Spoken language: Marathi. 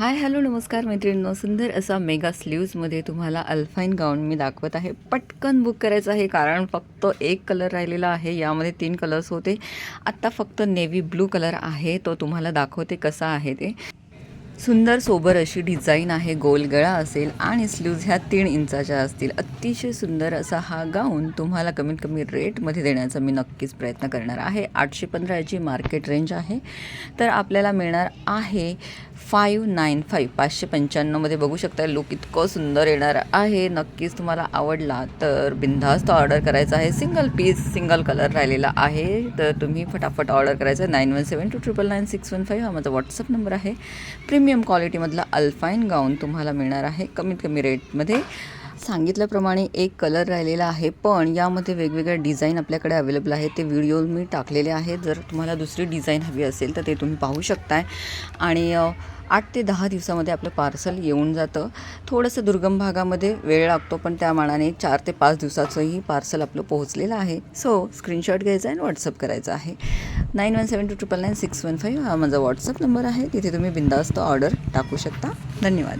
हाय हॅलो नमस्कार मैत्रिणींनो, सुंदर असा मेगा स्लीव्समध्ये तुम्हाला अल्फाईन गाऊन मी दाखवत आहे. पटकन बुक करायचं आहे कारण फक्त एक कलर राहिलेला आहे. यामध्ये 3 कलर्स होते, आत्ता फक्त नेव्ही ब्लू कलर आहे. तो तुम्हाला दाखवते कसा आहे ते. सुंदर सोबर अशी डिझाईन आहे, गोल गळा असेल आणि स्लीव्ज ह्या 3 इंचाच्या असतील. अतिशय सुंदर असा हा गाऊन तुम्हाला कमीत कमी रेटमध्ये देण्याचा मी नक्कीच प्रयत्न करणार आहे. 815 याची मार्केट रेंज आहे, तर आपल्याला मिळणार आहे 595 595मध्ये. बघू शकता लुक इतकं सुंदर येणार आहे. नक्कीच तुम्हाला आवडला तर बिनधास्त ऑर्डर करायचा आहे. सिंगल पीस सिंगल कलर राहिलेला आहे, तर तुम्ही फटाफट ऑर्डर करायचं आहे. 9172999615 हा माझा व्हॉट्सअप नंबर आहे. प्रीमियम क्वालिटीमधला अल्फाईन गाऊन तुम्हाला मिळणार आहे कमीत कमी रेटमध्ये. सांगितल्याप्रमाणे एक कलर राहिलेला आहे, पण यामध्ये वेगवेगळ्या डिझाईन आपल्याकडे अवेलेबल आहे. ते व्हिडिओ मी टाकलेले आहेत. जर तुम्हाला दुसरी डिझाईन हवी असेल तर ते तुम्ही पाहू शकताय. आणि 8 ते 10 दिवसामध्ये आपलं पार्सल येऊन जातं. थोडंसं दुर्गम भागामध्ये वेळ लागतो, पण त्या मानाने 4 ते 5 दिवसाचंही पार्सल आपलं पोहोचलेलं आहे. सो स्क्रीनशॉट घ्यायचा आहे आणि व्हॉट्सअप करायचा आहे. 9172999615 हा माझा व्हॉट्सअप नंबर आहे. तिथे तुम्ही बिनधास्त ऑर्डर टाकू शकता. धन्यवाद.